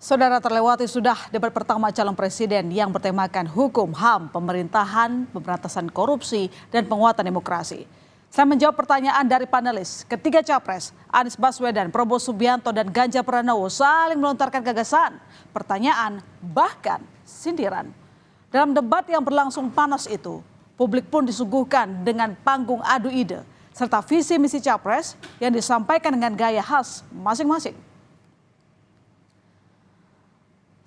Saudara, terlewati sudah debat pertama calon presiden yang bertemakan hukum, HAM, pemerintahan, pemberantasan korupsi, dan penguatan demokrasi. Saya menjawab pertanyaan dari panelis. Ketiga capres, Anies Baswedan, Prabowo Subianto, dan Ganjar Pranowo saling melontarkan gagasan, pertanyaan, bahkan sindiran. Dalam debat yang berlangsung panas itu, publik pun disuguhkan dengan panggung adu ide, serta visi misi capres yang disampaikan dengan gaya khas masing-masing.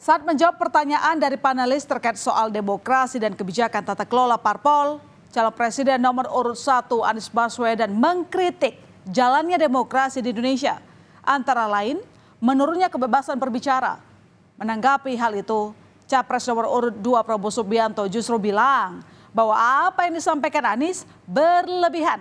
Saat menjawab pertanyaan dari panelis terkait soal demokrasi dan kebijakan tata kelola parpol, calon presiden nomor urut 1 Anies Baswedan mengkritik jalannya demokrasi di Indonesia. Antara lain, menurunnya kebebasan berbicara. Menanggapi hal itu, capres nomor urut 2 Prabowo Subianto justru bilang bahwa apa yang disampaikan Anies berlebihan.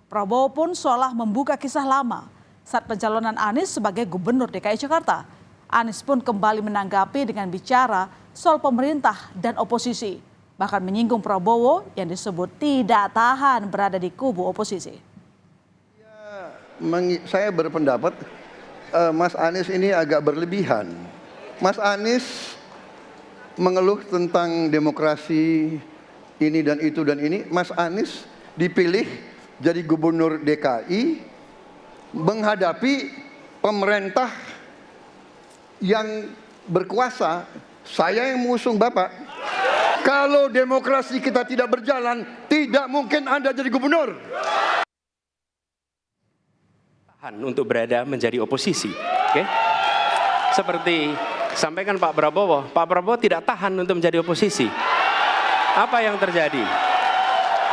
Prabowo pun seolah membuka kisah lama saat pencalonan Anies sebagai gubernur DKI Jakarta. Anies pun kembali menanggapi dengan bicara soal pemerintah dan oposisi. Bahkan menyinggung Prabowo yang disebut tidak tahan berada di kubu oposisi. Saya berpendapat Mas Anies ini agak berlebihan. Mas Anies mengeluh tentang demokrasi ini dan itu dan ini. Mas Anies dipilih jadi gubernur DKI menghadapi pemerintah yang berkuasa. Saya yang mengusung Bapak. Kalau demokrasi kita tidak berjalan, tidak mungkin Anda jadi gubernur. Tahan untuk berada menjadi oposisi. Oke? Seperti sampaikan Pak Prabowo tidak tahan untuk menjadi oposisi. Apa yang terjadi?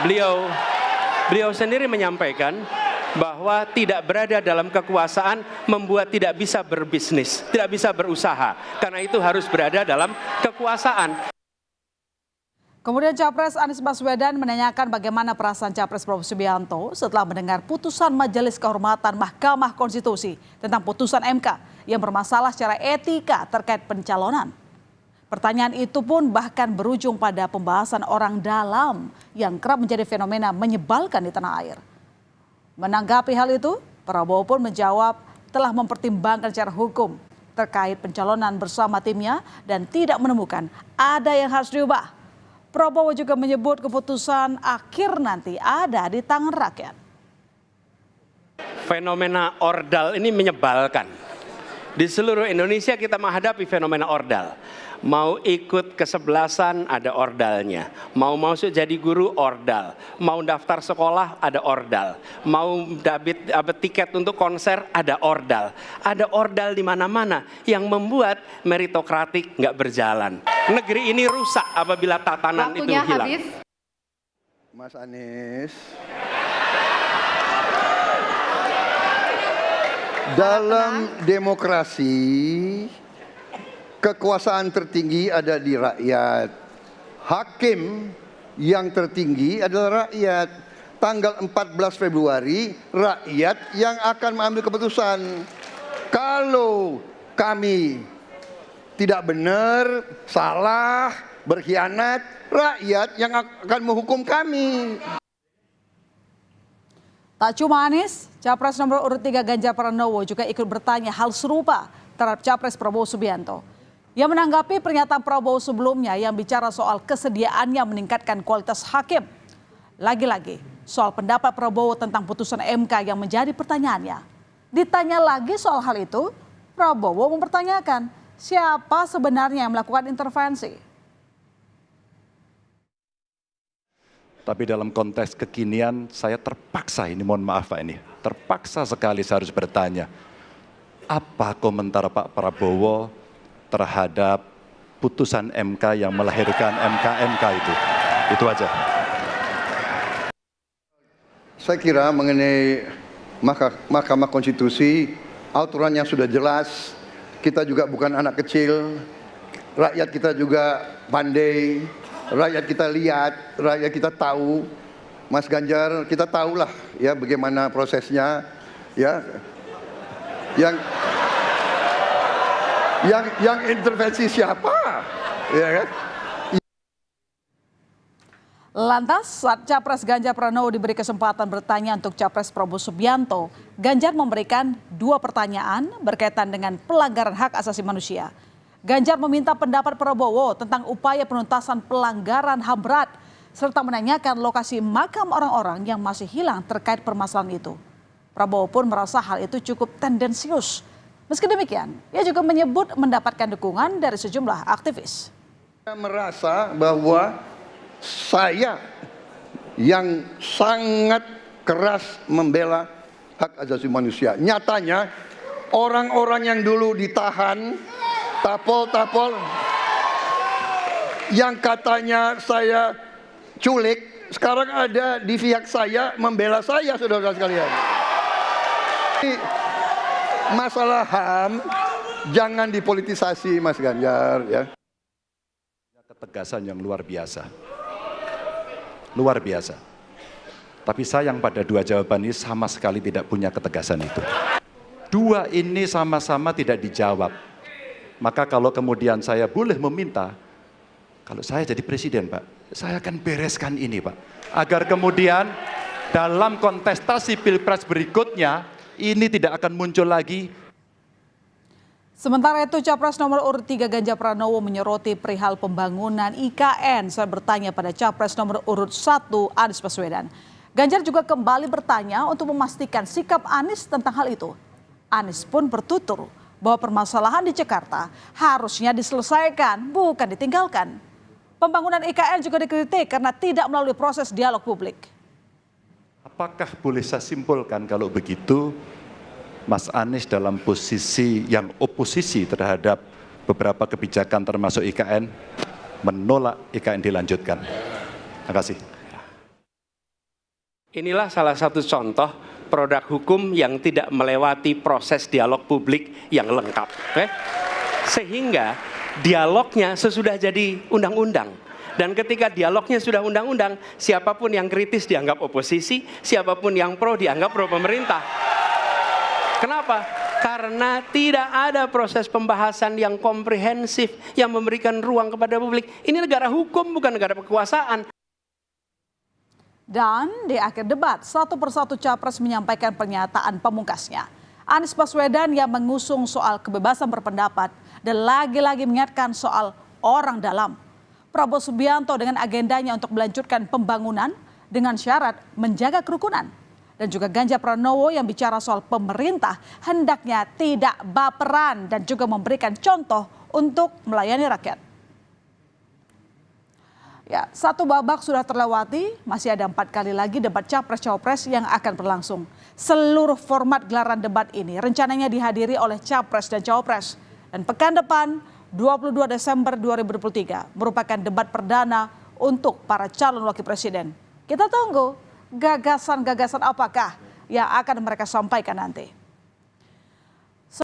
Beliau sendiri menyampaikan bahwa tidak berada dalam kekuasaan membuat tidak bisa berbisnis, tidak bisa berusaha. Karena itu harus berada dalam kekuasaan. Kemudian Capres Anies Baswedan menanyakan bagaimana perasaan Capres Prabowo Subianto setelah mendengar putusan Majelis Kehormatan Mahkamah Konstitusi tentang putusan MK yang bermasalah secara etika terkait pencalonan. Pertanyaan itu pun bahkan berujung pada pembahasan orang dalam yang kerap menjadi fenomena menyebalkan di tanah air. Menanggapi hal itu, Prabowo pun menjawab telah mempertimbangkan secara hukum terkait pencalonan bersama timnya dan tidak menemukan ada yang harus diubah. Prabowo juga menyebut keputusan akhir nanti ada di tangan rakyat. Fenomena ordal ini menyebalkan. Di seluruh Indonesia kita menghadapi fenomena ordal. Mau ikut kesebelasan ada ordalnya. Mau masuk jadi guru ordal. Mau daftar sekolah ada ordal. Mau dapat tiket untuk konser ada ordal. Ada ordal di mana-mana yang membuat meritokratik nggak berjalan. Negeri ini rusak apabila tatanan itu hilang. Habis. Mas Anies. Dalam demokrasi, kekuasaan tertinggi ada di rakyat. Hakim yang tertinggi adalah rakyat. Tanggal 14 Februari, rakyat yang akan mengambil keputusan. Kalau kami tidak benar, salah, berkhianat, rakyat yang akan menghukum kami. Tak cuma Anies, Capres nomor urut 3 Ganjar Pranowo juga ikut bertanya hal serupa terhadap Capres Prabowo Subianto. Ia menanggapi pernyataan Prabowo sebelumnya yang bicara soal kesediaannya meningkatkan kualitas hakim. Lagi-lagi soal pendapat Prabowo tentang putusan MK yang menjadi pertanyaannya. Ditanya lagi soal hal itu, Prabowo mempertanyakan siapa sebenarnya yang melakukan intervensi. Tapi dalam konteks kekinian saya terpaksa, ini mohon maaf Pak ini, terpaksa sekali saya harus bertanya. Apa komentar Pak Prabowo terhadap putusan MK yang melahirkan MK itu? Itu aja. Saya kira mengenai Mahkamah Konstitusi, aturannya sudah jelas. Kita juga bukan anak kecil, rakyat kita juga pandai. Rakyat kita lihat, rakyat kita tahu, Mas Ganjar kita tahulah ya bagaimana prosesnya, ya. Yang intervensi siapa, ya kan? Lantas saat Capres Ganjar Pranowo diberi kesempatan bertanya untuk Capres Prabowo Subianto, Ganjar memberikan 2 pertanyaan berkaitan dengan pelanggaran hak asasi manusia. Ganjar meminta pendapat Prabowo tentang upaya penuntasan pelanggaran HAM berat, serta menanyakan lokasi makam orang-orang yang masih hilang terkait permasalahan itu. Prabowo pun merasa hal itu cukup tendensius. Meski demikian, ia juga menyebut mendapatkan dukungan dari sejumlah aktivis. Saya merasa bahwa saya yang sangat keras membela hak asasi manusia. Nyatanya orang-orang yang dulu ditahan, tapol-tapol, yang katanya saya culik, sekarang ada di pihak saya membela saya, saudara sekalian. Ini masalah HAM jangan dipolitisasi, Mas Ganjar, ya. Ketegasan yang luar biasa. Luar biasa. Tapi sayang pada 2 jawaban ini sama sekali tidak punya ketegasan itu. 2 ini sama-sama tidak dijawab. Maka kalau kemudian saya boleh meminta, kalau saya jadi presiden, Pak, saya akan bereskan ini, Pak. Agar kemudian dalam kontestasi Pilpres berikutnya, ini tidak akan muncul lagi. Sementara itu, Capres nomor urut 3 Ganjar Pranowo menyoroti perihal pembangunan IKN saat bertanya pada Capres nomor urut 1 Anies Baswedan. Ganjar juga kembali bertanya untuk memastikan sikap Anies tentang hal itu. Anies pun bertutur bahwa permasalahan di Jakarta harusnya diselesaikan, bukan ditinggalkan. Pembangunan IKN juga dikritik karena tidak melalui proses dialog publik. Apakah boleh saya simpulkan kalau begitu, Mas Anies dalam posisi yang oposisi terhadap beberapa kebijakan termasuk IKN, menolak IKN dilanjutkan. Terima kasih. Inilah salah satu contoh produk hukum yang tidak melewati proses dialog publik yang lengkap. Sehingga dialognya sesudah jadi undang-undang. Dan ketika dialognya sudah undang-undang, siapapun yang kritis dianggap oposisi, siapapun yang pro dianggap pro pemerintah. Kenapa? Karena tidak ada proses pembahasan yang komprehensif yang memberikan ruang kepada publik. Ini negara hukum, bukan negara kekuasaan. Dan di akhir debat, satu persatu Capres menyampaikan pernyataan pamungkasnya. Anies Baswedan yang mengusung soal kebebasan berpendapat dan lagi-lagi mengingatkan soal orang dalam. Prabowo Subianto dengan agendanya untuk melanjutkan pembangunan dengan syarat menjaga kerukunan. Dan juga Ganjar Pranowo yang bicara soal pemerintah hendaknya tidak baperan dan juga memberikan contoh untuk melayani rakyat. Ya, 1 babak sudah terlewati, masih ada 4 kali lagi debat Capres-Cawapres yang akan berlangsung. Seluruh format gelaran debat ini rencananya dihadiri oleh Capres dan Cawapres. Dan pekan depan, 22 Desember 2023, merupakan debat perdana untuk para calon wakil presiden. Kita tunggu gagasan-gagasan apakah yang akan mereka sampaikan nanti.